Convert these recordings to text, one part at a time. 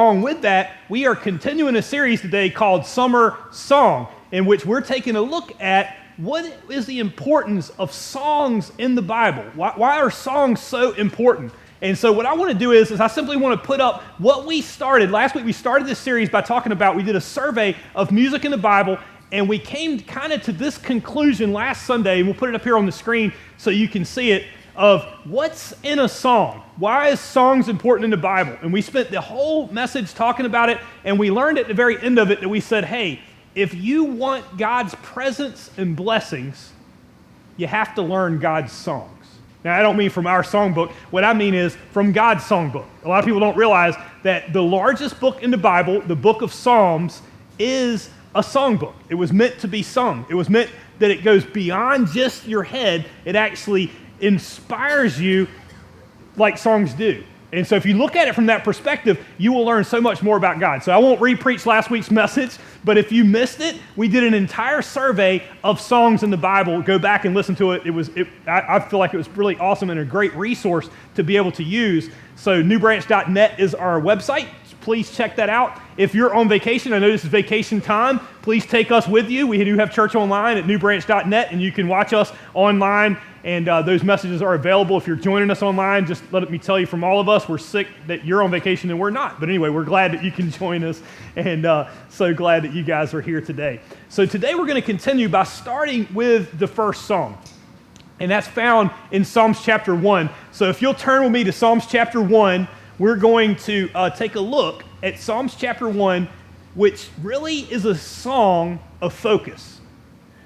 Along with that, we are continuing a series today called Summer Song, in which we're taking a look at what is the importance of songs in the Bible. Why are songs so important? And so what I want to do is I simply want to put up what we started. Last week we started this series by talking about, we did a survey of music in the Bible, and we came kind of to this conclusion last Sunday, and we'll put it up here on the screen so you can see it, of what's in a song. Why is songs important in the Bible? And we spent the whole message talking about it, and we learned at the very end of it that we said, hey, if you want God's presence and blessings, you have to learn God's songs. Now, I don't mean from our songbook. What I mean is from God's songbook. A lot of people don't realize that the largest book in the Bible, the book of Psalms, is a songbook. It was meant to be sung. It was meant that it goes beyond just your head. It actually inspires you like songs do. And so if you look at it from that perspective, you will learn so much more about God. So I won't re-preach last week's message, but if you missed it, we did an entire survey of songs in the Bible. Go back and listen to it. I feel like it was really awesome and a great resource to be able to use. So newbranch.net is our website. Please check that out. If you're on vacation, I know this is vacation time, please take us with you. We do have church online at newbranch.net, and you can watch us online, and those messages are available. If you're joining us online, just let me tell you from all of us, we're sick that you're on vacation and we're not. But anyway, we're glad that you can join us, and so glad that you guys are here today. So today we're going to continue by starting with the first song, and that's found in Psalms chapter 1. So if you'll turn with me to Psalms chapter 1, we're going to take a look at Psalms chapter 1, which really is a song of focus.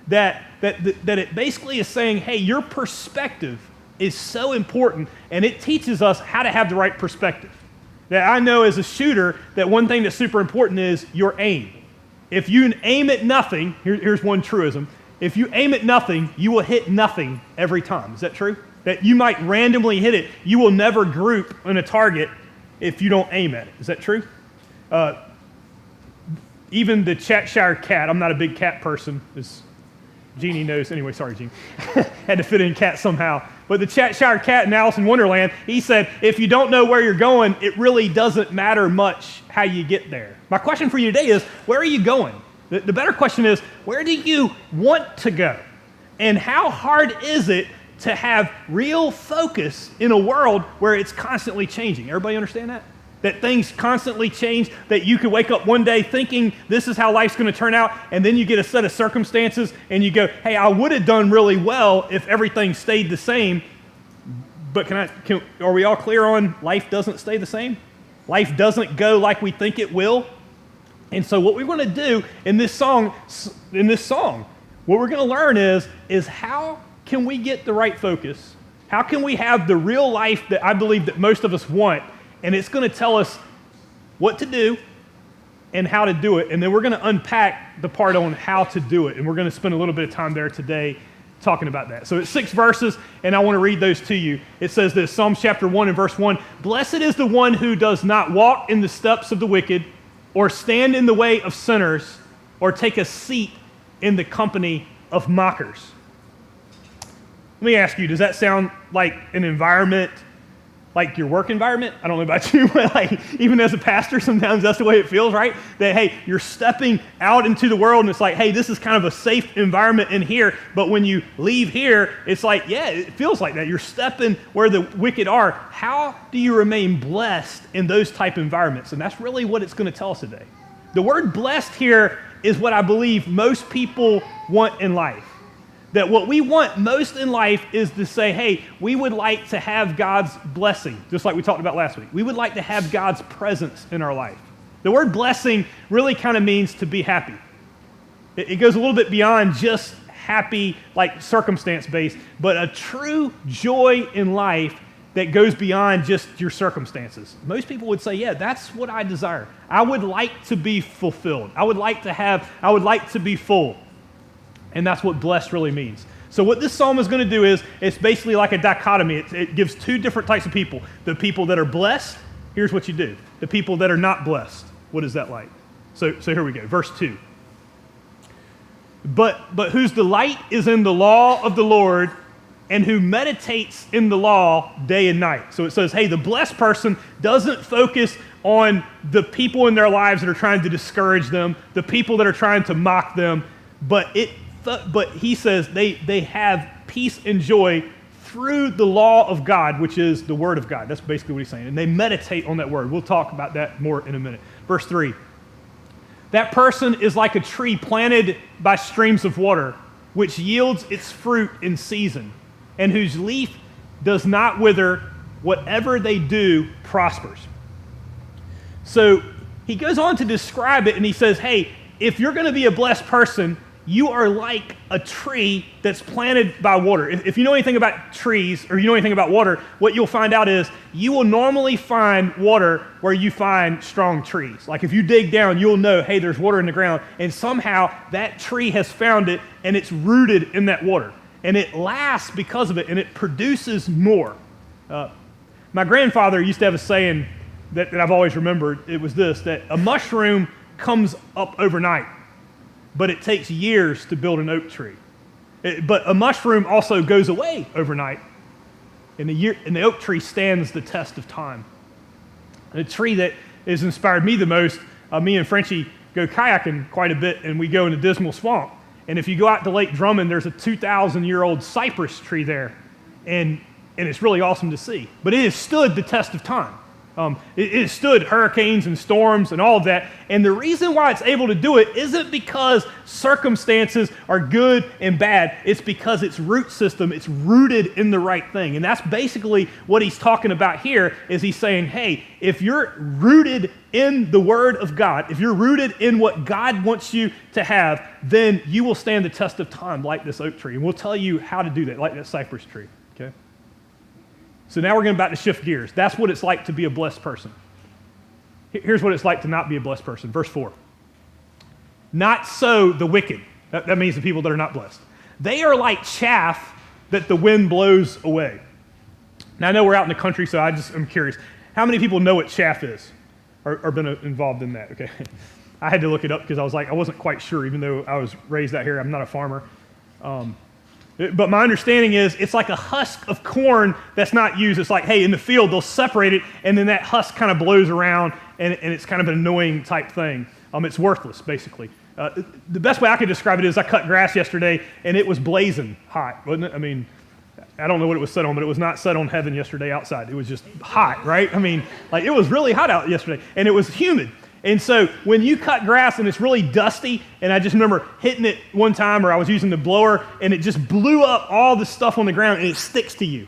That it basically is saying, hey, your perspective is so important, and it teaches us how to have the right perspective. That I know as a shooter that one thing that's super important is your aim. If you aim at nothing, here's one truism, if you aim at nothing, you will hit nothing every time. Is that true? That you might randomly hit it, you will never group on a target if you don't aim at it. Is that true? Even the Cheshire cat, I'm not a big cat person, as Jeannie knows. Anyway, sorry, Jeannie. Had to fit in cat somehow. But the Cheshire cat in Alice in Wonderland, he said, if you don't know where you're going, it really doesn't matter much how you get there. My question for you today is, where are you going? The better question is, where do you want to go? And how hard is it to have real focus in a world where it's constantly changing? Everybody understand that? That things constantly change, that you could wake up one day thinking this is how life's going to turn out, and then you get a set of circumstances and you go, hey, I would have done really well if everything stayed the same. But are we all clear on life doesn't stay the same? Life doesn't go like we think it will. And so what we want to do in this song, what we're going to learn is how can we get the right focus? How can we have the real life that I believe that most of us want? And it's going to tell us what to do and how to do it. And then we're going to unpack the part on how to do it. And we're going to spend a little bit of time there today talking about that. So it's 6 verses, and I want to read those to you. It says this, Psalms chapter 1 and verse 1, "Blessed is the one who does not walk in the steps of the wicked, or stand in the way of sinners, or take a seat in the company of mockers." Let me ask you, does that sound like an environment, like your work environment? I don't know about you, but like even as a pastor, sometimes that's the way it feels, right? That, hey, you're stepping out into the world and it's like, hey, this is kind of a safe environment in here. But when you leave here, it's like, yeah, it feels like that. You're stepping where the wicked are. How do you remain blessed in those type environments? And that's really what it's going to tell us today. The word blessed here is what I believe most people want in life. That what we want most in life is to say, hey, we would like to have God's blessing, just like we talked about last week. We would like to have God's presence in our life. The word blessing really kind of means to be happy. It goes a little bit beyond just happy, like circumstance-based, but a true joy in life that goes beyond just your circumstances. Most people would say, yeah, that's what I desire. I would like to be fulfilled. I would like to be full. And that's what blessed really means. So what this psalm is going to do is, it's basically like a dichotomy. It gives 2 different types of people. The people that are blessed, here's what you do. The people that are not blessed, what is that like? So here we go, verse 2. But whose delight is in the law of the Lord, and who meditates in the law day and night. So it says, hey, the blessed person doesn't focus on the people in their lives that are trying to discourage them, the people that are trying to mock them, but he says they have peace and joy through the law of God, which is the word of God. That's basically what he's saying. And they meditate on that word. We'll talk about that more in a minute. Verse 3. That person is like a tree planted by streams of water, which yields its fruit in season, and whose leaf does not wither. Whatever they do prospers. So he goes on to describe it, and he says, hey, if you're going to be a blessed person, you are like a tree that's planted by water. If you know anything about trees or you know anything about water, what you'll find out is you will normally find water where you find strong trees. Like if you dig down, you'll know, hey, there's water in the ground, and somehow that tree has found it, and it's rooted in that water. And it lasts because of it, and it produces more. My grandfather used to have a saying that I've always remembered. It was this, that a mushroom comes up overnight, but it takes years to build an oak tree. But a mushroom also goes away overnight, and the oak tree stands the test of time. The tree that has inspired me the most, me and Frenchie go kayaking quite a bit, and we go into Dismal Swamp. And if you go out to Lake Drummond, there's a 2,000-year-old cypress tree there, and it's really awesome to see. But it has stood the test of time. It has stood hurricanes and storms and all of that. And the reason why it's able to do it isn't because circumstances are good and bad. It's because its root system, it's rooted in the right thing. And that's basically what he's talking about here, is he's saying, hey, if you're rooted in the Word of God, if you're rooted in what God wants you to have, then you will stand the test of time like this oak tree. And we'll tell you how to do that, like that cypress tree. Okay? So now we're about to shift gears. That's what it's like to be a blessed person. Here's what it's like to not be a blessed person. Verse 4. Not so the wicked. That means the people that are not blessed. They are like chaff that the wind blows away. Now I know we're out in the country, so I'm curious. How many people know what chaff is or been involved in that? Okay. I had to look it up because I wasn't quite sure, even though I was raised out here. I'm not a farmer. But my understanding is it's like a husk of corn that's not used. It's like, hey, in the field, they'll separate it, and then that husk kind of blows around, and it's kind of an annoying type thing. It's worthless, basically. The best way I could describe it is I cut grass yesterday, and it was blazing hot, wasn't it? I mean, I don't know what it was set on, but it was not set on heaven yesterday outside. It was just hot, right? I mean, like it was really hot out yesterday, and it was humid. And so when you cut grass and it's really dusty, and I just remember hitting it one time, or I was using the blower, and it just blew up all the stuff on the ground, and it sticks to you.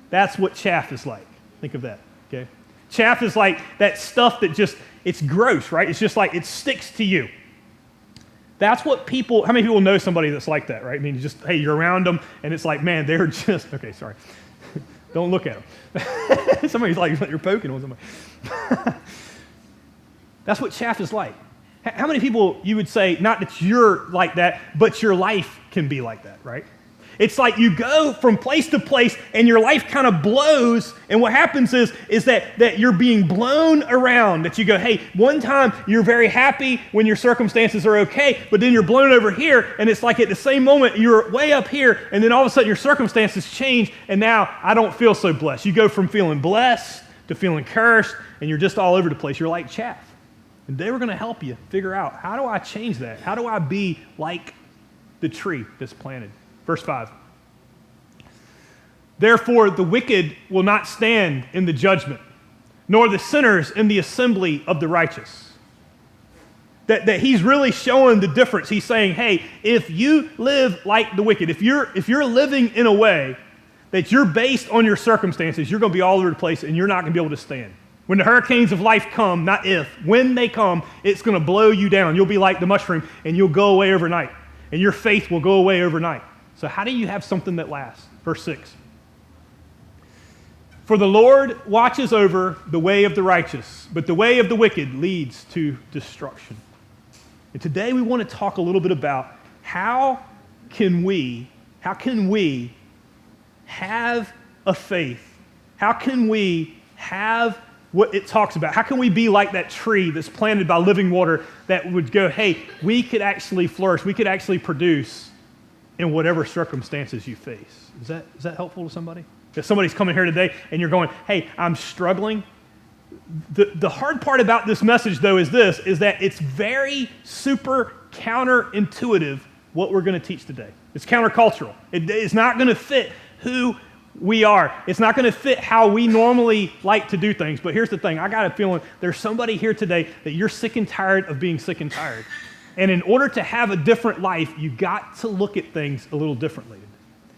That's what chaff is like. Think of that, okay? Chaff is like that stuff that it's gross, right? It's just like it sticks to you. That's what how many people know somebody that's like that, right? I mean, hey, you're around them, and it's like, man, they're just, okay, sorry. Don't look at them. Somebody's like, you're poking on somebody. That's what chaff is like. How many people you would say, not that you're like that, but your life can be like that, right? It's like you go from place to place and your life kind of blows, and what happens is that you're being blown around, that you go, hey, one time you're very happy when your circumstances are okay, but then you're blown over here, and it's like at the same moment you're way up here, and then all of a sudden your circumstances change, and now I don't feel so blessed. You go from feeling blessed to feeling cursed, and you're just all over the place. You're like chaff. And they were going to help you figure out, how do I change that? How do I be like the tree that's planted? Verse 5. Therefore, the wicked will not stand in the judgment, nor the sinners in the assembly of the righteous. That he's really showing the difference. He's saying, hey, if you live like the wicked, if you're living in a way that you're based on your circumstances, you're going to be all over the place, and you're not going to be able to stand. When the hurricanes of life come, not if, when they come, it's going to blow you down. You'll be like the mushroom, and you'll go away overnight. And your faith will go away overnight. So how do you have something that lasts? Verse 6. For the Lord watches over the way of the righteous, but the way of the wicked leads to destruction. And today we want to talk a little bit about how can we have a faith? How can we have what it talks about? How can we be like that tree that's planted by living water that would go, hey, we could actually flourish, we could actually produce in whatever circumstances you face? Is that helpful to somebody? If somebody's coming here today and you're going, hey, I'm struggling, The hard part about this message, though, is that it's very super counterintuitive what we're going to teach today. It's countercultural. It's not going to fit who we are. It's not going to fit how we normally like to do things. But here's the thing. I got a feeling there's somebody here today that you're sick and tired of being sick and tired. And in order to have a different life, you've got to look at things a little differently.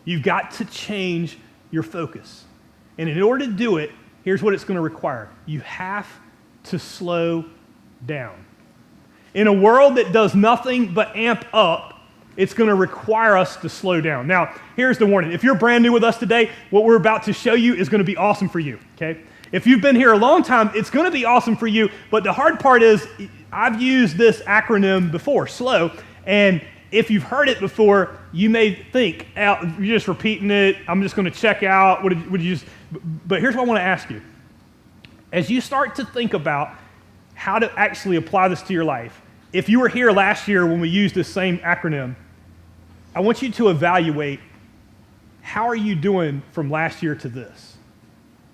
You've got to change your focus. And in order to do it, here's what it's going to require. You have to slow down. In a world that does nothing but amp up, it's going to require us to slow down. Now, here's the warning. If you're brand new with us today, what we're about to show you is going to be awesome for you, okay? If you've been here a long time, it's going to be awesome for you, but the hard part is I've used this acronym before, SLOW, and if you've heard it before, you may think, you're just repeating it, I'm just going to check out, would you just... But here's what I want to ask you. As you start to think about how to actually apply this to your life, if you were here last year when we used this same acronym, I want you to evaluate how are you doing from last year to this,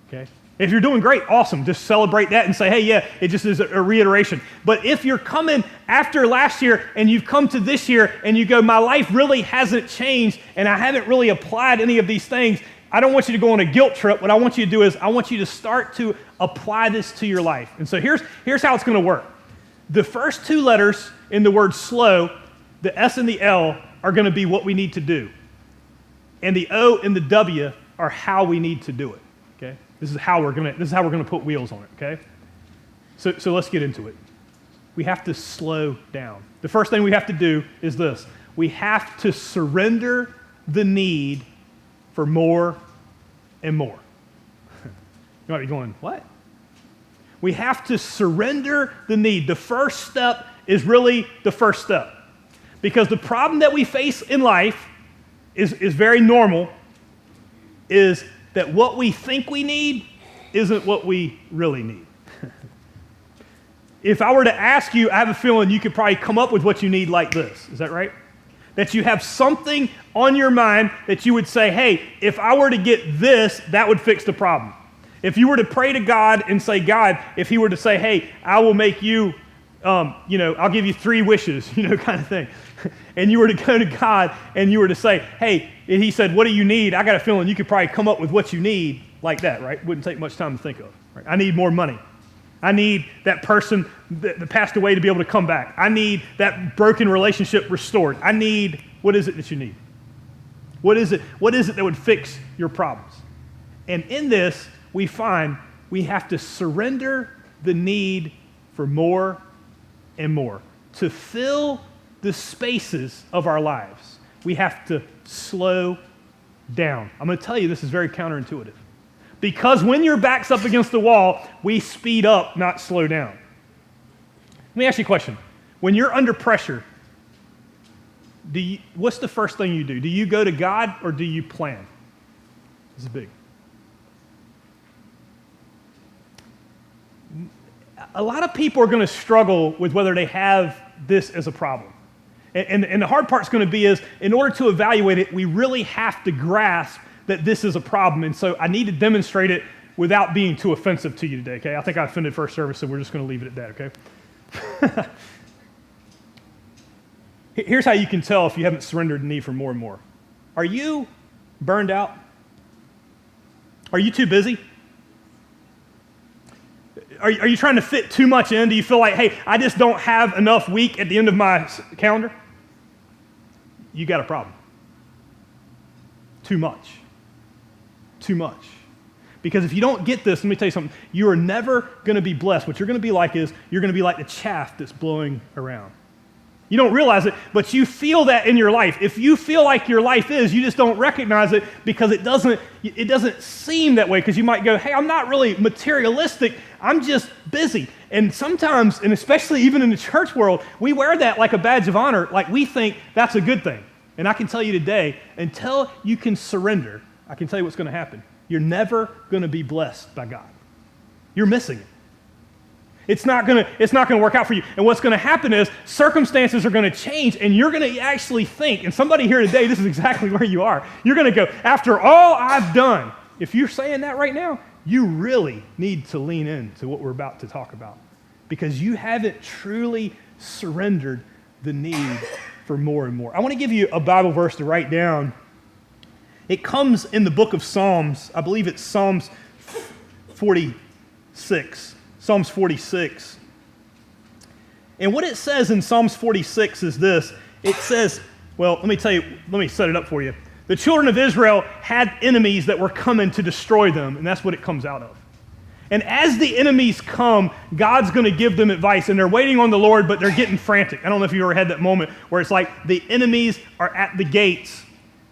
okay? If you're doing great, awesome. Just celebrate that and say, hey, yeah, it just is a reiteration. But if you're coming after last year and you've come to this year and you go, my life really hasn't changed and I haven't really applied any of these things, I don't want you to go on a guilt trip. What I want you to do is I want you to start to apply this to your life. And so here's how it's going to work. The first two letters in the word slow, the S and the L, are going to be what we need to do. And the O and the W are how we need to do it. Okay? This is how we're going to put wheels on it, okay? So let's get into it. We have to slow down. The first thing we have to do is this. We have to surrender the need for more and more. You might be going, what? We have to surrender the need. The first step is really the first step. Because the problem that we face in life is very normal, is that what we think we need isn't what we really need. If I were to ask you, I have a feeling you could probably come up with what you need like this. Is that right? That you have something on your mind that you would say, hey, if I were to get this, that would fix the problem. If you were to pray to God and say, God, if he were to say, hey, I will make you, I'll give you 3 wishes, kind of thing. And you were to go to God and you were to say, hey, and he said, what do you need? I got a feeling you could probably come up with what you need like that, right? Wouldn't take much time to think of. Right? I need more money. I need that person that passed away to be able to come back. I need that broken relationship restored. What is it that you need? What is it that would fix your problems? And in this, we find we have to surrender the need for more and more. To fill the spaces of our lives, we have to slow down. I'm going to tell you this is very counterintuitive. Because when your back's up against the wall, we speed up, not slow down. Let me ask you a question. When you're under pressure, what's the first thing you do? Do you go to God or do you plan? This is big. A lot of people are going to struggle with whether they have this as a problem. And the hard part's going to be is, in order to evaluate it, we really have to grasp that this is a problem. And so I need to demonstrate it without being too offensive to you today, okay? I think I offended first service, so we're just going to leave it at that, okay? Here's how you can tell if you haven't surrendered the need for more and more. Are you burned out? Are you too busy? Are you trying to fit too much in? Do you feel like, hey, I just don't have enough week at the end of my calendar? You got a problem. Too much. Too much. Because if you don't get this, let me tell you something, you are never going to be blessed. What you're going to be like is, you're going to be like the chaff that's blowing around. You don't realize it, but you feel that in your life. If you feel like your life is, you just don't recognize it because it doesn't seem that way, because you might go, hey, I'm not really materialistic, I'm just busy. And sometimes, and especially even in the church world, we wear that like a badge of honor, like we think that's a good thing. And I can tell you today, until you can surrender, I can tell you what's going to happen. You're never going to be blessed by God. You're missing it. It's not going to work out for you. And what's going to happen is circumstances are going to change, and you're going to actually think, and somebody here today, this is exactly where you are. You're going to go, after all I've done, if you're saying that right now, you really need to lean into what we're about to talk about because you haven't truly surrendered the need for more and more. I want to give you a Bible verse to write down. It comes in the book of Psalms. I believe it's Psalms 46. Psalms 46. And what it says in Psalms 46 is this. It says, well, let me set it up for you. The children of Israel had enemies that were coming to destroy them, and that's what it comes out of. And as the enemies come, God's going to give them advice, and they're waiting on the Lord, but they're getting frantic. I don't know if you ever had that moment where it's like the enemies are at the gates,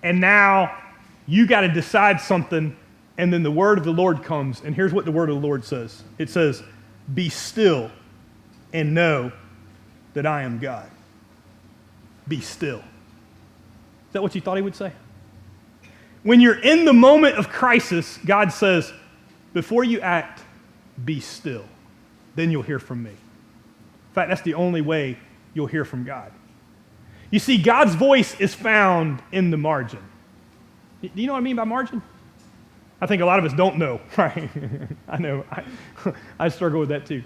and now you got to decide something, and then the word of the Lord comes, and here's what the word of the Lord says. It says, "Be still and know that I am God." Be still. Is that what you thought he would say? When you're in the moment of crisis, God says, before you act, be still. Then you'll hear from me. In fact, that's the only way you'll hear from God. You see, God's voice is found in the margin. Do you know what I mean by margin? I think a lot of us don't know, right? I know. I struggle with that too.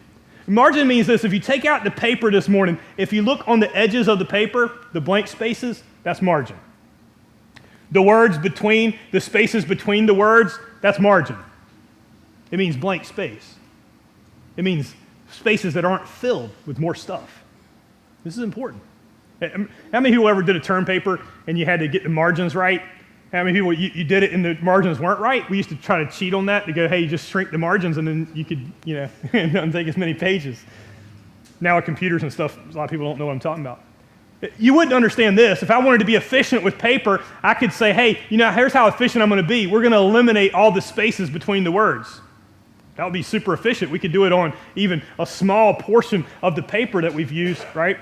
Margin means this. If you take out the paper this morning, if you look on the edges of the paper, the blank spaces, that's margin. The words between, the spaces between the words, that's margin. It means blank space. It means spaces that aren't filled with more stuff. This is important. How many people ever did a term paper and you had to get the margins right? How many people, you did it and the margins weren't right? We used to try to cheat on that to go, hey, you just shrink the margins and then you could, don't take as many pages. Now with computers and stuff, a lot of people don't know what I'm talking about. You wouldn't understand this. If I wanted to be efficient with paper, I could say, hey, here's how efficient I'm going to be. We're going to eliminate all the spaces between the words. That would be super efficient. We could do it on even a small portion of the paper that we've used, right?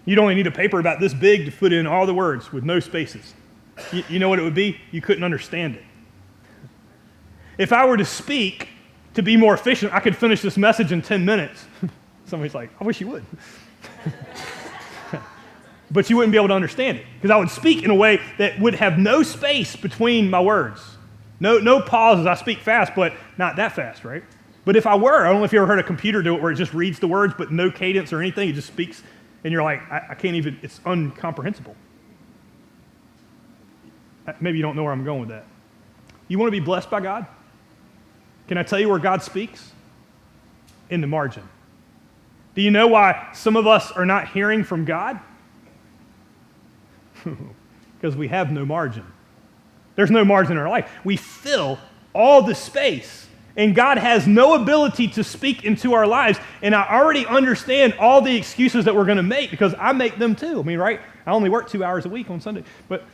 You'd only need a paper about this big to put in all the words with no spaces. You know what it would be? You couldn't understand it. If I were to speak to be more efficient, I could finish this message in 10 minutes. Somebody's like, I wish you would. But you wouldn't be able to understand it because I would speak in a way that would have no space between my words. No pauses. I speak fast, but not that fast, right? But if I were, I don't know if you ever heard a computer do it where it just reads the words but no cadence or anything. It just speaks and you're like, I can't even, it's incomprehensible. Maybe you don't know where I'm going with that. You want to be blessed by God? Can I tell you where God speaks? In the margin. Do you know why some of us are not hearing from God? Because we have no margin. There's no margin in our life. We fill all the space, and God has no ability to speak into our lives. And I already understand all the excuses that we're going to make because I make them too. I mean, right? I only work 2 hours a week on Sunday, but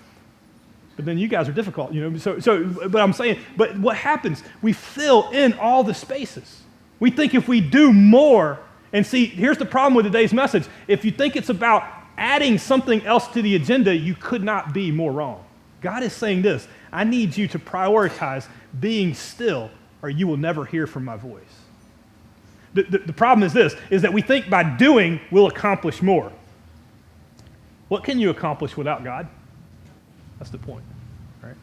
then you guys are difficult, But I'm saying, but what happens? We fill in all the spaces. We think if we do more, and see, here's the problem with today's message. If you think it's about adding something else to the agenda, you could not be more wrong. God is saying this, I need you to prioritize being still or you will never hear from my voice. The problem is this, is that we think by doing we'll accomplish more. What can you accomplish without God? That's the point, right?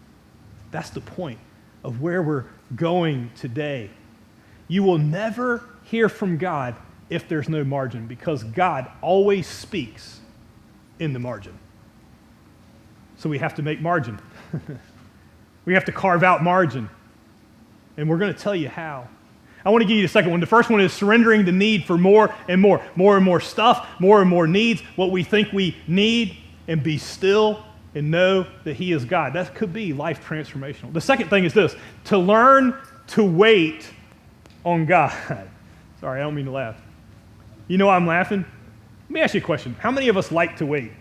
That's the point of where we're going today. You will never hear from God if there's no margin because God always speaks in the margin. So we have to make margin. We have to carve out margin. And we're going to tell you how. I want to give you the second one. The first one is surrendering the need for more and more. More and more stuff, more and more needs, what we think we need, and be still and know that He is God. That could be life transformational. The second thing is this, to learn to wait on God. Sorry, I don't mean to laugh. You know why I'm laughing? Let me ask you a question. How many of us like to wait?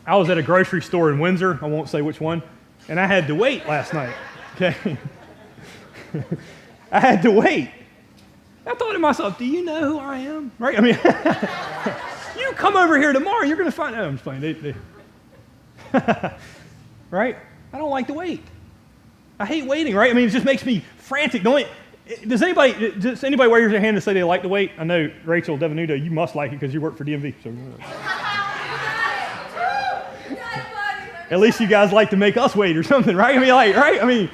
I was at a grocery store in Windsor, I won't say which one, and I had to wait last night, okay? I had to wait. I thought to myself, do you know who I am? Right? I mean, you come over here tomorrow, you're going to find out. I'm just playing. Right? I don't like to wait. I hate waiting, right? I mean, it just makes me frantic. Does anybody raise their hand to say they like to wait? I know, Rachel, Devanudo, you must like it because you work for DMV. So. At least you guys like to make us wait or something, right? I mean, right? I mean,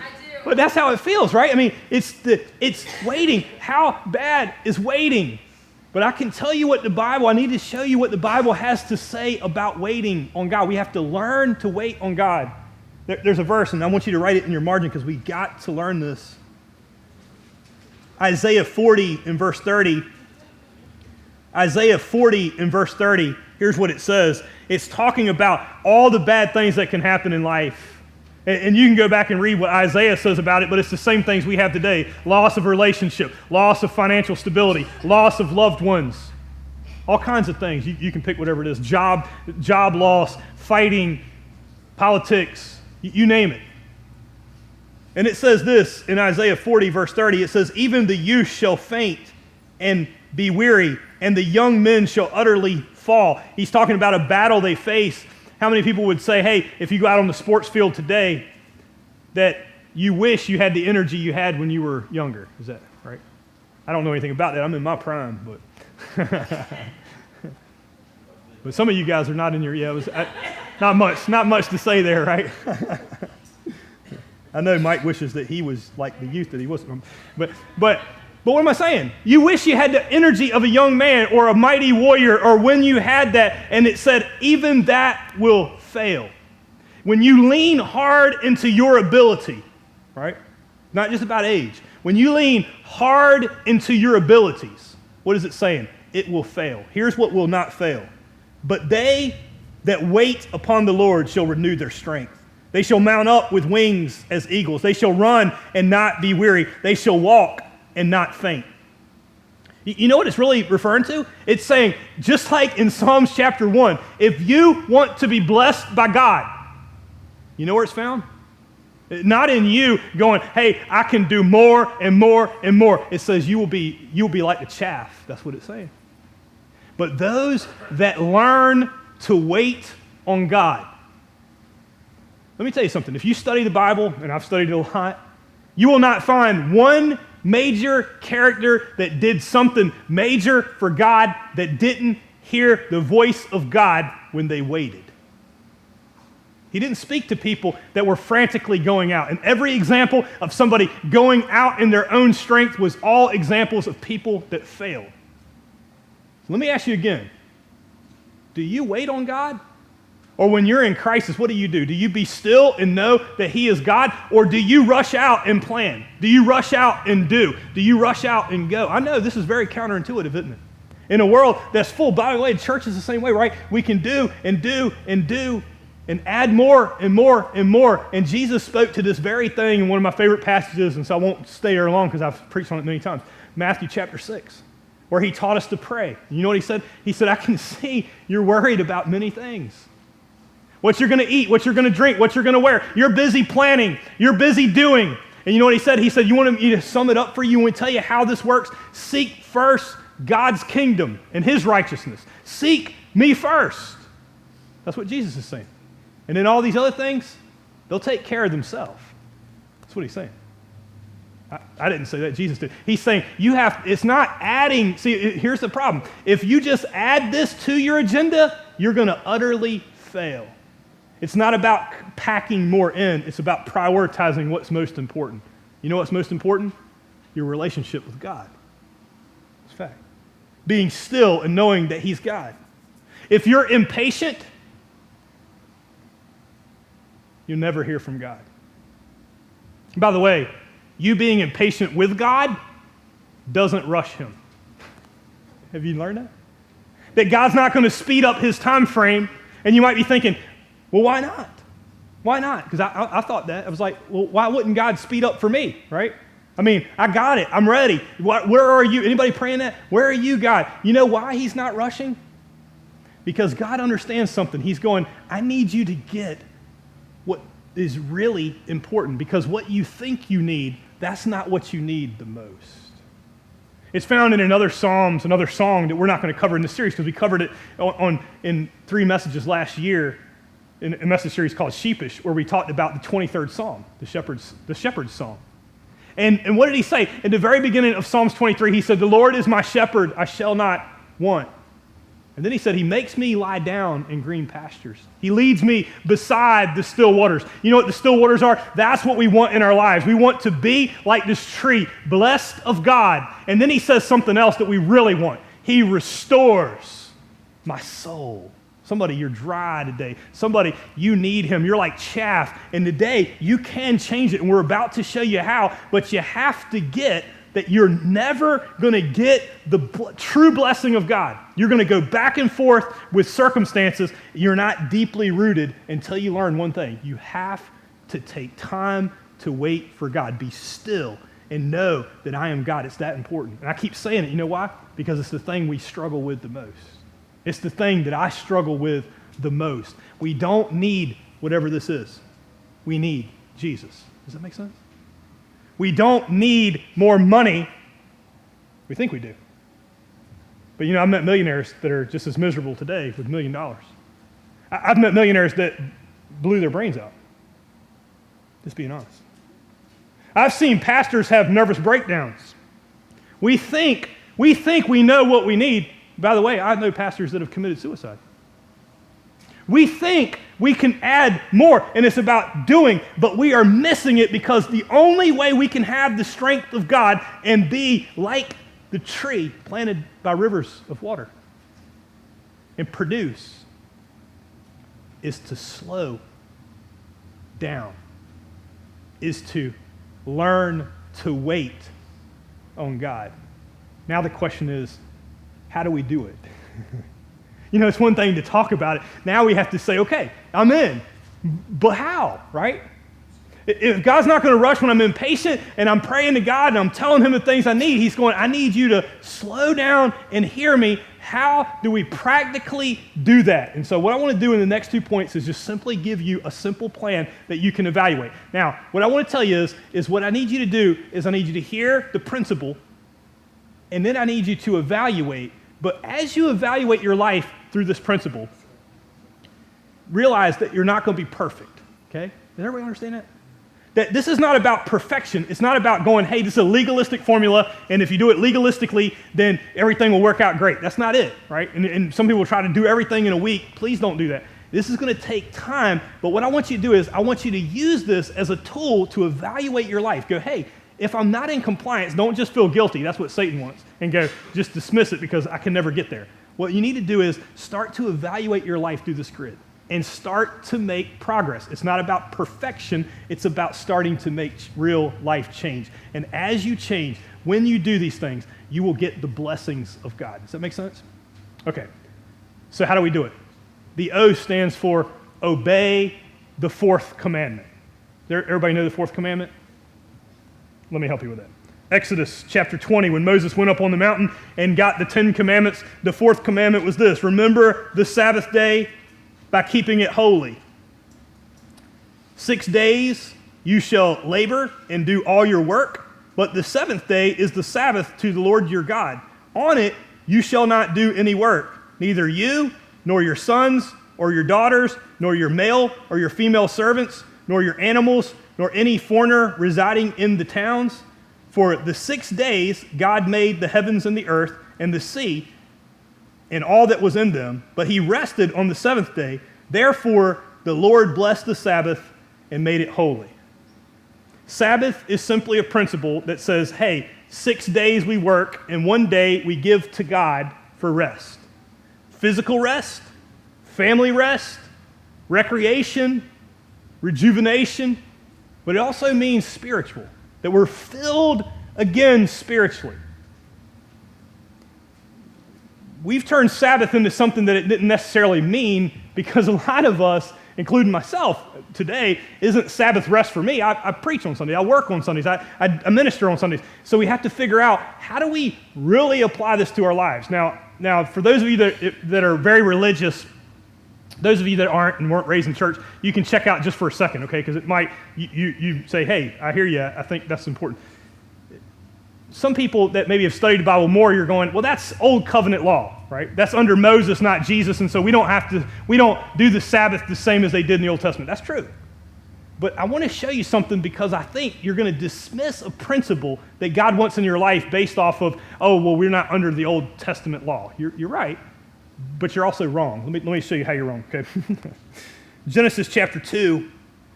But that's how it feels, right? I mean, it's waiting. How bad is waiting? But I can tell you what I need to show you what the Bible has to say about waiting on God. We have to learn to wait on God. There's a verse, and I want you to write it in your margin because we got to learn this. Isaiah 40 in verse 30. Isaiah 40 in verse 30, here's what it says. It's talking about all the bad things that can happen in life. And you can go back and read what Isaiah says about it, but it's the same things we have today. Loss of relationship, loss of financial stability, loss of loved ones, all kinds of things. You can pick whatever it is. Job loss, fighting, politics, you name it. And it says this in Isaiah 40, verse 30, it says, even the youth shall faint and be weary, and the young men shall utterly fall. He's talking about a battle they face. How many people would say, hey, if you go out on the sports field today, that you wish you had the energy you had when you were younger? Is that right? I don't know anything about that. I'm in my prime, but but some of you guys are not in your, not much to say there, right? I know Mike wishes that he was like the youth that he wasn't. But what am I saying? You wish you had the energy of a young man or a mighty warrior, or when you had that, and it said, even that will fail. When you lean hard into your ability, right? Not just about age. When you lean hard into your abilities, what is it saying? It will fail. Here's what will not fail. But they that wait upon the Lord shall renew their strength. They shall mount up with wings as eagles. They shall run and not be weary. They shall walk and not faint. You know what it's really referring to? It's saying, just like in Psalms chapter 1, if you want to be blessed by God, you know where it's found? Not in you going, hey, I can do more and more and more. It says you'll be like the chaff. That's what it's saying. But those that learn to wait on God. Let me tell you something. If you study the Bible, and I've studied it a lot, you will not find one major character that did something major for God that didn't hear the voice of God when they waited. He didn't speak to people that were frantically going out. And every example of somebody going out in their own strength was all examples of people that failed. So let me ask you again. Do you wait on God? Or when you're in crisis, what do? Do you be still and know that He is God? Or do you rush out and plan? Do you rush out and do? Do you rush out and go? I know this is very counterintuitive, isn't it? In a world that's full, by the way, church is the same way, right? We can do and do and do and add more and more and more. And Jesus spoke to this very thing in one of my favorite passages, and so I won't stay there long because I've preached on it many times. Matthew chapter 6, where He taught us to pray. You know what He said? He said, I can see you're worried about many things. What you're going to eat, what you're going to drink, what you're going to wear. You're busy planning. You're busy doing. And you know what He said? He said, you want me to sum it up for you and tell you how this works? Seek first God's kingdom and His righteousness. Seek me first. That's what Jesus is saying. And then all these other things, they'll take care of themselves. That's what He's saying. I didn't say that, Jesus did. He's saying it's not adding. See, here's the problem. If you just add this to your agenda, you're going to utterly fail. It's not about packing more in. It's about prioritizing what's most important. You know what's most important? Your relationship with God. It's a fact. Being still and knowing that He's God. If you're impatient, you'll never hear from God. By the way, you being impatient with God doesn't rush Him. Have you learned that? That God's not going to speed up His time frame, and you might be thinking, well, why not? Why not? Because I thought that. I was like, well, why wouldn't God speed up for me, right? I mean, I got it. I'm ready. Where are you? Anybody praying that? Where are you, God? You know why He's not rushing? Because God understands something. He's going, I need you to get what is really important, because what you think you need, that's not what you need the most. It's found in another song that we're not going to cover in this series because we covered it in 3 messages last year in a message series called Sheepish, where we talked about the 23rd Psalm, the shepherd's Psalm. And what did he say? In the very beginning of Psalms 23, he said, the Lord is my shepherd, I shall not want. And then he said, he makes me lie down in green pastures. He leads me beside the still waters. You know what the still waters are? That's what we want in our lives. We want to be like this tree, blessed of God. And then he says something else that we really want. He restores my soul. Somebody, you're dry today. Somebody, you need him. You're like chaff. And today, you can change it. And we're about to show you how. But you have to get that you're never going to get the true blessing of God. You're going to go back and forth with circumstances. You're not deeply rooted until you learn one thing. You have to take time to wait for God. Be still and know that I am God. It's that important. And I keep saying it. You know why? Because it's the thing we struggle with the most. It's the thing that I struggle with the most. We don't need whatever this is. We need Jesus. Does that make sense? We don't need more money. We think we do. But I've met millionaires that are just as miserable today with $1 million. I've met millionaires that blew their brains out. Just being honest. I've seen pastors have nervous breakdowns. We think we know what we need. By the way, I know pastors that have committed suicide. We think we can add more, and it's about doing, but we are missing it because the only way we can have the strength of God and be like the tree planted by rivers of water and produce is to slow down, is to learn to wait on God. Now the question is, how do we do it? It's one thing to talk about it. Now we have to say, okay, I'm in. But how, right? If God's not going to rush when I'm impatient and I'm praying to God and I'm telling him the things I need, he's going, I need you to slow down and hear me. How do we practically do that? And so what I want to do in the next 2 points is just simply give you a simple plan that you can evaluate. Now, what I want to tell you is what I need you to do is I need you to hear the principle, and then I need you to evaluate. But as you evaluate your life through this principle, realize that you're not going to be perfect, okay? Does everybody understand that? That this is not about perfection. It's not about going, hey, this is a legalistic formula, and if you do it legalistically, then everything will work out great. That's not it, right? And some people try to do everything in a week. Please don't do that. This is going to take time, but what I want you to do is I want you to use this as a tool to evaluate your life. Go, hey, if I'm not in compliance, don't just feel guilty. That's what Satan wants. And go, just dismiss it because I can never get there. What you need to do is start to evaluate your life through this grid and start to make progress. It's not about perfection. It's about starting to make real life change. And as you change, when you do these things, you will get the blessings of God. Does that make sense? Okay. So how do we do it? The O stands for obey the fourth commandment. Everybody know the fourth commandment? Let me help you with that. Exodus chapter 20, when Moses went up on the mountain and got the 10 commandments, the fourth commandment was this: remember the Sabbath day by keeping it holy. 6 days you shall labor and do all your work, but the seventh day is the Sabbath to the Lord your God. On it you shall not do any work, neither you, nor your sons, or your daughters, nor your male or your female servants, nor your animals, nor any foreigner residing in the towns. For the 6 days God made the heavens and the earth and the sea and all that was in them, but he rested on the seventh day. Therefore the Lord blessed the Sabbath and made it holy. Sabbath is simply a principle that says, hey, 6 days we work and 1 day we give to God for rest. Physical rest, family rest, recreation, rejuvenation, but it also means spiritual, that we're filled again spiritually. We've turned Sabbath into something that it didn't necessarily mean, because a lot of us, including myself today, isn't Sabbath rest for me. I preach on Sunday, I work on Sundays, I minister on Sundays. So we have to figure out, how do we really apply this to our lives? Now, for those of you that are very religious, those of you that aren't and weren't raised in church, you can check out just for a second, okay? Because it might, you say, hey, I hear you, I think that's important. Some people that maybe have studied the Bible more, you're going, well, that's old covenant law, right? That's under Moses, not Jesus, and so we don't do the Sabbath the same as they did in the Old Testament. That's true. But I want to show you something, because I think you're going to dismiss a principle that God wants in your life based off of, oh, well, we're not under the Old Testament law. You're right. but you're also wrong. Let me show you how you're wrong, okay? Genesis 2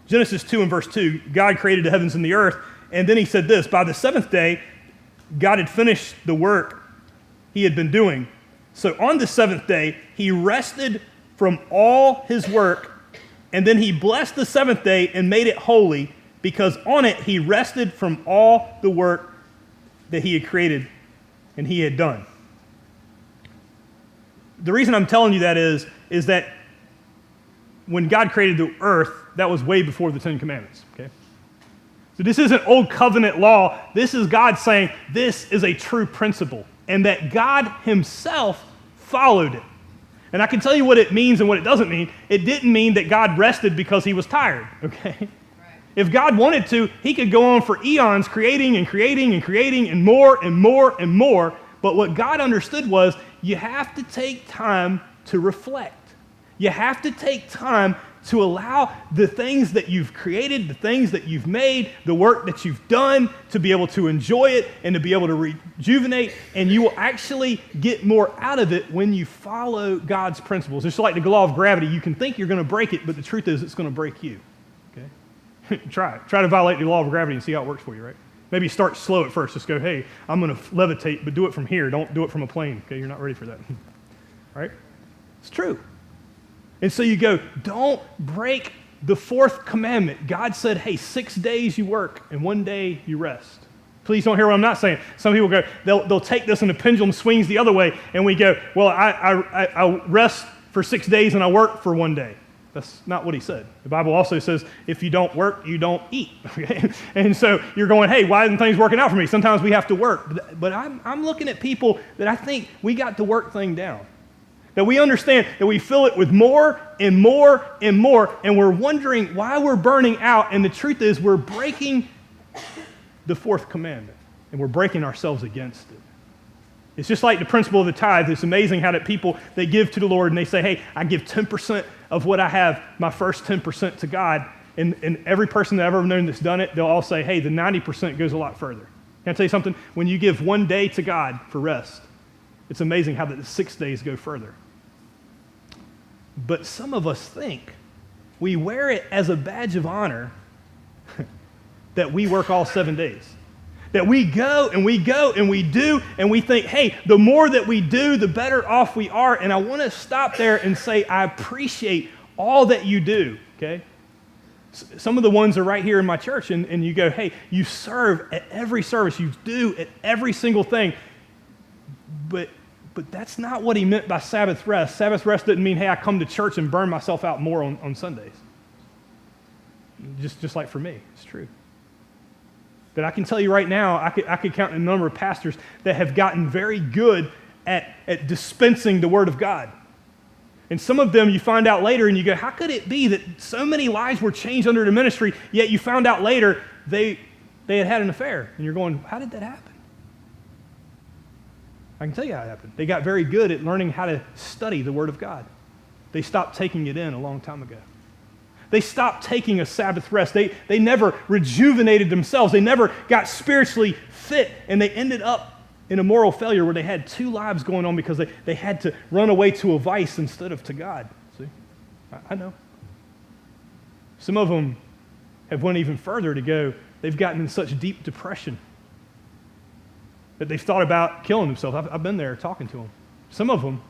and verse 2, God created the heavens and the earth, and then he said this, by the seventh day, God had finished the work he had been doing. So on the seventh day, he rested from all his work, and then he blessed the seventh day and made it holy, because on it he rested from all the work that he had created and he had done. The reason I'm telling you that is that when God created the earth, that was way before the Ten Commandments, okay? So this isn't old covenant law. This is God saying this is a true principle, and that God himself followed it. And I can tell you what it means and what it doesn't mean. It didn't mean that God rested because he was tired, okay? Right. If God wanted to, he could go on for eons creating and creating and creating and more and more and more. But what God understood was you have to take time to reflect. You have to take time to allow the things that you've created, the things that you've made, the work that you've done, to be able to enjoy it and to be able to rejuvenate, and you will actually get more out of it when you follow God's principles. It's like the law of gravity. You can think you're going to break it, but the truth is it's going to break you. Okay? Try it. Try to violate the law of gravity and see how it works for you, right? Maybe start slow at first. Just go, hey, I'm going to levitate, but do it from here. Don't do it from a plane, okay? You're not ready for that. Right? It's true. And so you go, don't break the fourth commandment. God said, hey, 6 days you work and 1 day you rest. Please don't hear what I'm not saying. Some people go, they'll take this and the pendulum swings the other way, and we go, well, I rest for 6 days and I work for 1 day. That's not what he said. The Bible also says, if you don't work, you don't eat. Okay? And so you're going, hey, why isn't things working out for me? Sometimes we have to work. But I'm looking at people that I think we got the work thing down. That we understand that we fill it with more and more and more, and we're wondering why we're burning out, and the truth is we're breaking the fourth commandment, and we're breaking ourselves against it. It's just like the principle of the tithe. It's amazing how that people, they give to the Lord, and they say, hey, I give 10% of what I have, my first 10% to God, and every person that I've ever known that's done it, they'll all say, hey, the 90% goes a lot further. Can I tell you something? When you give 1 day to God for rest, it's amazing how the 6 days go further. But some of us think we wear it as a badge of honor that we work all 7 days. That we go and we go and we do, and we think, hey, the more that we do, the better off we are. And I want to stop there and say, I appreciate all that you do, okay? Some of the ones are right here in my church, and you go, hey, you serve at every service, you do at every single thing. But that's not what he meant by Sabbath rest. Sabbath rest didn't mean, hey, I come to church and burn myself out more on Sundays. Just like for me, it's true. But I can tell you right now, I could count a number of pastors that have gotten very good at dispensing the Word of God. And some of them you find out later and you go, how could it be that so many lives were changed under the ministry, yet you found out later they had an affair? And you're going, how did that happen? I can tell you how it happened. They got very good at learning how to study the Word of God. They stopped taking it in a long time ago. They stopped taking a Sabbath rest. They never rejuvenated themselves. They never got spiritually fit, and they ended up in a moral failure where they had two lives going on because they had to run away to a vice instead of to God. See? I know. Some of them have went even further to go, they've gotten in such deep depression that they've thought about killing themselves. I've been there talking to them. Some of them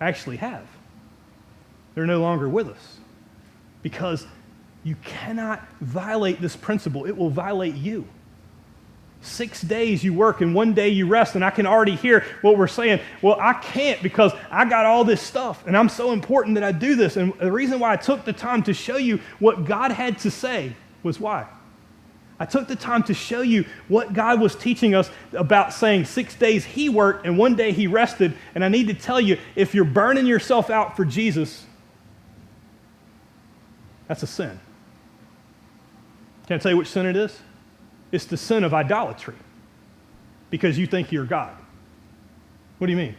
actually have. They're no longer with us because you cannot violate this principle. It will violate you. 6 days you work and 1 day you rest, and I can already hear what we're saying. Well, I can't because I got all this stuff, and I'm so important that I do this. And the reason why I took the time to show you what God had to say was why. I took the time to show you what God was teaching us about saying 6 days he worked and 1 day he rested. And I need to tell you, if you're burning yourself out for Jesus, that's a sin. Can I tell you which sin it is? It's the sin of idolatry because you think you're God. What do you mean?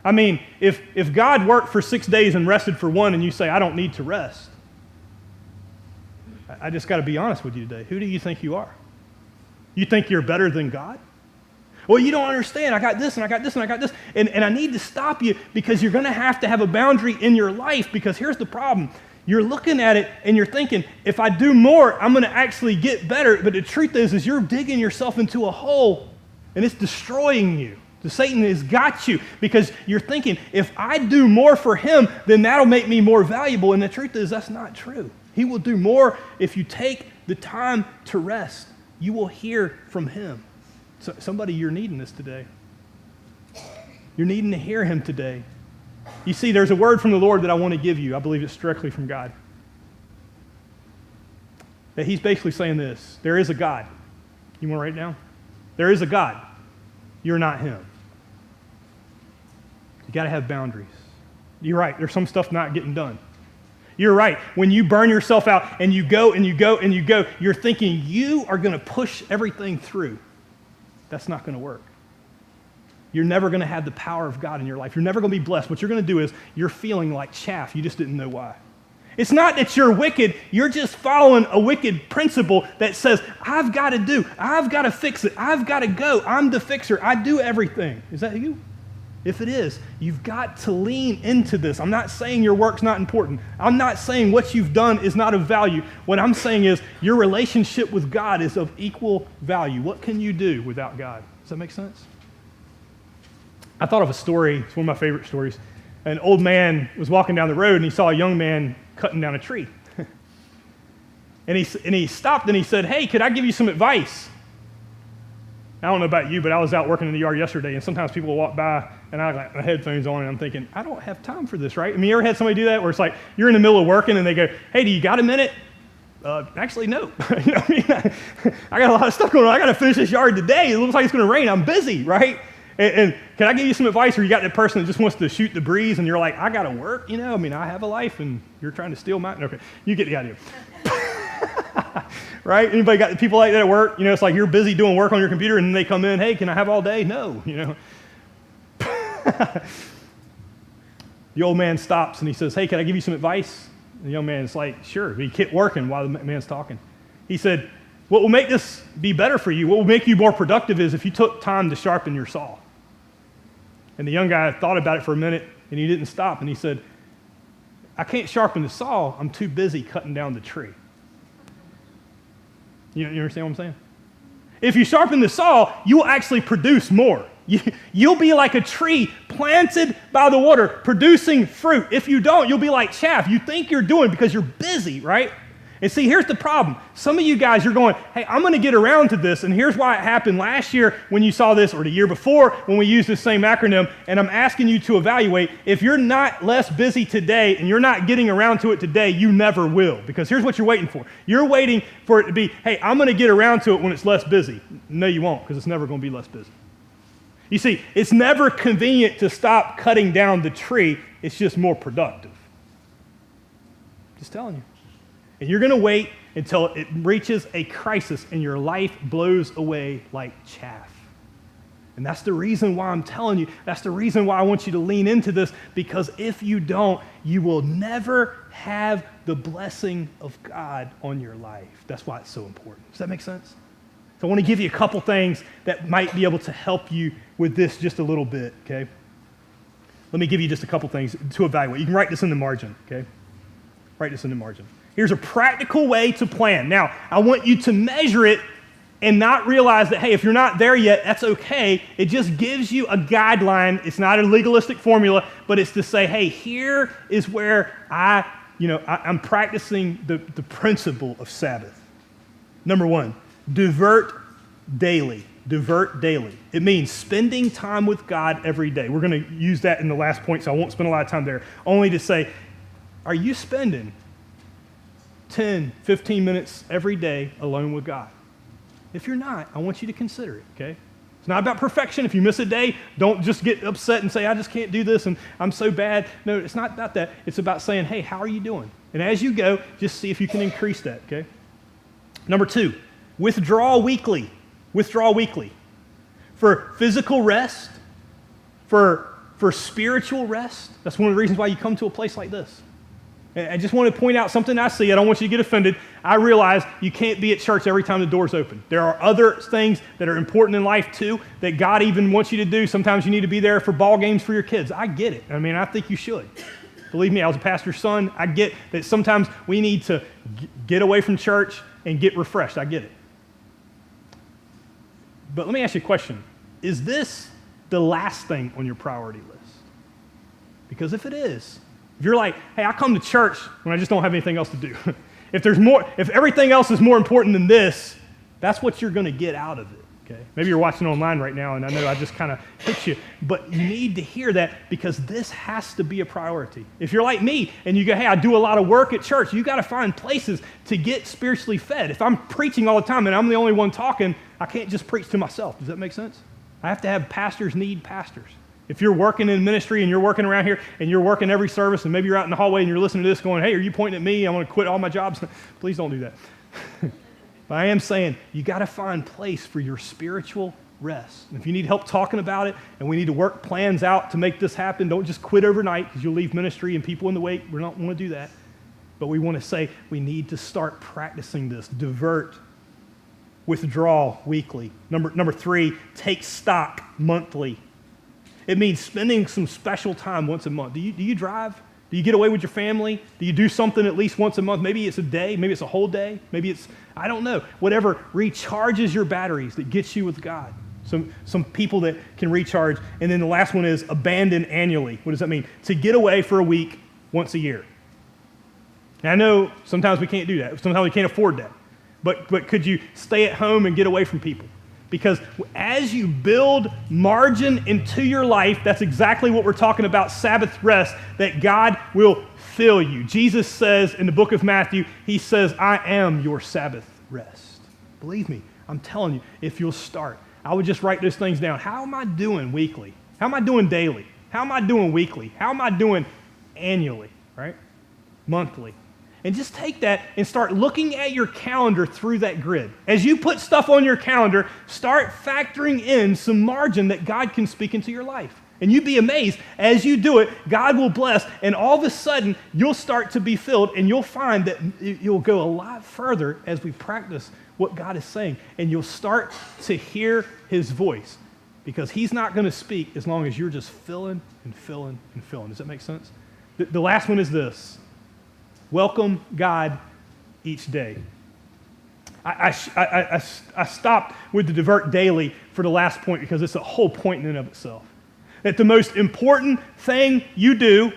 I mean, if God worked for 6 days and rested for one and you say, I don't need to rest, I just got to be honest with you today. Who do you think you are? You think you're better than God? Well, you don't understand. I got this and I got this and I got this. And I need to stop you because you're going to have a boundary in your life, because here's the problem. You're looking at it and you're thinking, if I do more, I'm going to actually get better. But the truth is you're digging yourself into a hole and it's destroying you. The Satan has got you because you're thinking, if I do more for him, then that'll make me more valuable. And the truth is that's not true. He will do more if you take the time to rest. You will hear from him. So somebody, you're needing this today. You're needing to hear him today. You see, there's a word from the Lord that I want to give you. I believe it's directly from God. That he's basically saying this. There is a God. You want to write it down? There is a God. You're not him. You got to have boundaries. You're right. There's some stuff not getting done. You're right. When you burn yourself out and you go and you go and you go, you're thinking you are going to push everything through. That's not going to work. You're never going to have the power of God in your life. You're never going to be blessed. What you're going to do is you're feeling like chaff. You just didn't know why. It's not that you're wicked. You're just following a wicked principle that says, I've got to do. I've got to fix it. I've got to go. I'm the fixer. I do everything. Is that you? If it is, you've got to lean into this. I'm not saying your work's not important. I'm not saying what you've done is not of value. What I'm saying is your relationship with God is of equal value. What can you do without God? Does that make sense? I thought of a story. It's one of my favorite stories. An old man was walking down the road and he saw a young man cutting down a tree. and he stopped and he said, hey, could I give you some advice? I don't know about you, but I was out working in the yard yesterday, and sometimes people will walk by, and I got my headphones on, and I'm thinking, I don't have time for this, right? I mean, you ever had somebody do that where it's like you're in the middle of working, and they go, hey, do you got a minute? Actually, no. You know what I mean? I got a lot of stuff going on. I got to finish this yard today. It looks like it's going to rain. I'm busy, right? And can I give you some advice? Or you got that person that just wants to shoot the breeze, and you're like, I got to work, you know? I mean, I have a life, and you're trying to steal mine. Okay, you get the idea. Right? Anybody got people like that at work? You know, it's like you're busy doing work on your computer and then they come in, hey, can I have all day? No, you know. The old man stops and he says, hey, can I give you some advice? And the young man's like, sure. He kept working while the man's talking. He said, what will make this be better for you, what will make you more productive is if you took time to sharpen your saw. And the young guy thought about it for a minute and he didn't stop. And he said, I can't sharpen the saw. I'm too busy cutting down the tree. You understand what I'm saying? If you sharpen the saw, you will actually produce more. You'll be like a tree planted by the water, producing fruit. If you don't, you'll be like chaff. You think you're doing because you're busy, right? And see, here's the problem. Some of you guys, you're going, hey, I'm going to get around to this, and here's why it happened last year when you saw this, or the year before when we used the same acronym, and I'm asking you to evaluate. If you're not less busy today and you're not getting around to it today, you never will, because here's what you're waiting for. You're waiting for it to be, hey, I'm going to get around to it when it's less busy. No, you won't, because it's never going to be less busy. You see, it's never convenient to stop cutting down the tree. It's just more productive. Just telling you. And you're going to wait until it reaches a crisis and your life blows away like chaff. And that's the reason why I'm telling you, that's the reason why I want you to lean into this, because if you don't, you will never have the blessing of God on your life. That's why it's so important. Does that make sense? So I want to give you a couple things that might be able to help you with this just a little bit, okay? Let me give you just a couple things to evaluate. You can write this in the margin, okay? Write this in the margin. Here's a practical way to plan. Now, I want you to measure it and not realize that, hey, if you're not there yet, that's okay. It just gives you a guideline. It's not a legalistic formula, but it's to say, hey, here is where I'm practicing the principle of Sabbath. Number one, divert daily. Divert daily. It means spending time with God every day. We're going to use that in the last point, so I won't spend a lot of time there. Only to say, are you spending 10, 15 minutes every day alone with God? If you're not, I want you to consider it, okay? It's not about perfection. If you miss a day, don't just get upset and say, I just can't do this and I'm so bad. No, it's not about that. It's about saying, hey, how are you doing? And as you go, just see if you can increase that, okay? Number two, withdraw weekly. Withdraw weekly. For physical rest, for spiritual rest. That's one of the reasons why you come to a place like this. And I just want to point out something I see. I don't want you to get offended. I realize you can't be at church every time the door's open. There are other things that are important in life too that God even wants you to do. Sometimes you need to be there for ball games for your kids. I get it. I mean, I think you should. Believe me, I was a pastor's son. I get that sometimes we need to get away from church and get refreshed. I get it. But let me ask you a question. Is this the last thing on your priority list? Because if it is, if you're like, hey, I come to church when I just don't have anything else to do. If everything else is more important than this, that's what you're going to get out of it. Okay? Maybe you're watching online right now, and I know I just kind of hit you, but you need to hear that because this has to be a priority. If you're like me and you go, hey, I do a lot of work at church, you got to find places to get spiritually fed. If I'm preaching all the time and I'm the only one talking, I can't just preach to myself. Does that make sense? I have to have pastors need pastors. If you're working in ministry and you're working around here and you're working every service and maybe you're out in the hallway and you're listening to this going, hey, are you pointing at me? I'm going to quit all my jobs. Please don't do that. But I am saying you got to find place for your spiritual rest. And if you need help talking about it and we need to work plans out to make this happen, don't just quit overnight because you'll leave ministry and people in the wait. We don't want to do that. But we want to say we need to start practicing this. Divert, withdraw weekly. Number 3, take stock monthly. It means spending some special time once a month. Do you drive? Do you get away with your family? Do you do something at least once a month? Maybe it's a day, maybe it's a whole day, maybe it's, I don't know, whatever recharges your batteries that gets you with God. Some people that can recharge. And then the last one is abandon annually. What does that mean? To get away for a week once a year. And I know sometimes we can't do that. Sometimes we can't afford that. But could you stay at home and get away from people? Because as you build margin into your life, that's exactly what we're talking about, Sabbath rest, that God will fill you. Jesus says in the book of Matthew, he says, I am your Sabbath rest. Believe me, I'm telling you, if you'll start, I would just write those things down. How am I doing weekly? How am I doing daily? How am I doing weekly? How am I doing annually, right? Monthly. And just take that and start looking at your calendar through that grid. As you put stuff on your calendar, start factoring in some margin that God can speak into your life. And you'd be amazed, as you do it, God will bless, and all of a sudden, you'll start to be filled, and you'll find that you'll go a lot further as we practice what God is saying, and you'll start to hear his voice, because he's not going to speak as long as you're just filling and filling and filling. Does that make sense? The last one is this. Welcome God each day. I stopped with the divert daily for the last point because it's a whole point in and of itself. That the most important thing you do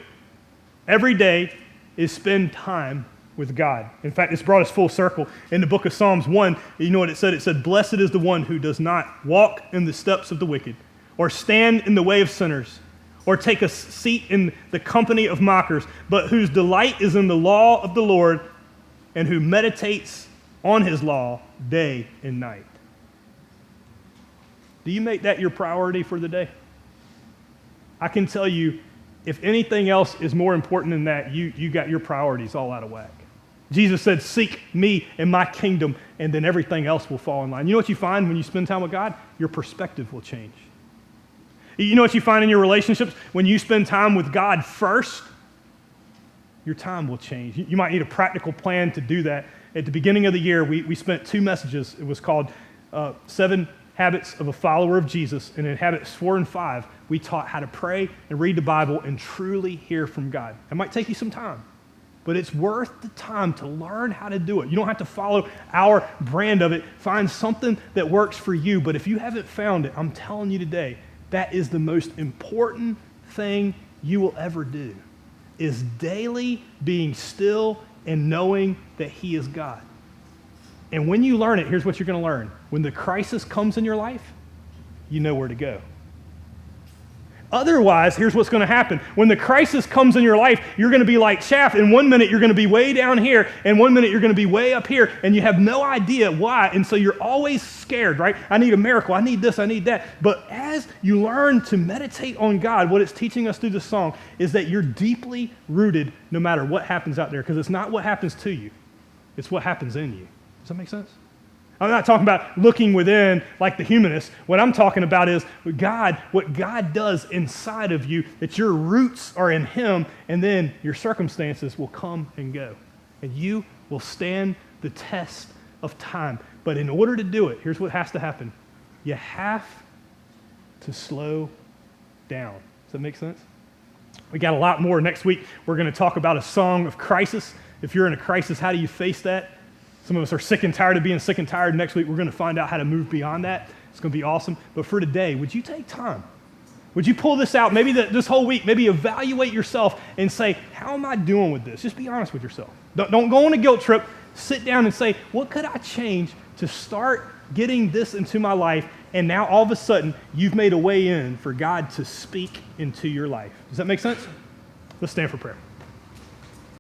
every day is spend time with God. In fact, it's brought us full circle. In the book of Psalms 1, you know what it said? It said, blessed is the one who does not walk in the steps of the wicked, or stand in the way of sinners, or take a seat in the company of mockers, but whose delight is in the law of the Lord, and who meditates on his law day and night. Do you make that your priority for the day? I can tell you, if anything else is more important than that, you got your priorities all out of whack. Jesus said, seek me and my kingdom, and then everything else will fall in line. You know what you find when you spend time with God? Your perspective will change. You know what you find in your relationships? When you spend time with God first, your time will change. You might need a practical plan to do that. At the beginning of the year, we spent 2 messages. It was called 7 Habits of a Follower of Jesus. And in Habits 4 and 5, we taught how to pray and read the Bible and truly hear from God. It might take you some time, but it's worth the time to learn how to do it. You don't have to follow our brand of it. Find something that works for you. But if you haven't found it, I'm telling you today, that is the most important thing you will ever do, is daily being still and knowing that he is God. And when you learn it, here's what you're going to learn. When the crisis comes in your life, you know where to go. Otherwise, here's what's going to happen. When the crisis comes in your life, you're going to be like chaff. And 1 minute, you're going to be way down here. And 1 minute, you're going to be way up here. And you have no idea why. And so you're always scared, right? I need a miracle. I need this. I need that. But as you learn to meditate on God, what it's teaching us through this song is that you're deeply rooted no matter what happens out there. Because it's not what happens to you. It's what happens in you. Does that make sense? I'm not talking about looking within like the humanists. What I'm talking about is what God does inside of you, that your roots are in him, and then your circumstances will come and go. And you will stand the test of time. But in order to do it, here's what has to happen. You have to slow down. Does that make sense? We got a lot more. Next week, we're going to talk about a song of crisis. If you're in a crisis, how do you face that? Some of us are sick and tired of being sick and tired. Next week, we're going to find out how to move beyond that. It's going to be awesome. But for today, would you take time? Would you pull this out, maybe this whole week, maybe evaluate yourself and say, how am I doing with this? Just be honest with yourself. Don't go on a guilt trip. Sit down and say, what could I change to start getting this into my life? And now all of a sudden, you've made a way in for God to speak into your life. Does that make sense? Let's stand for prayer.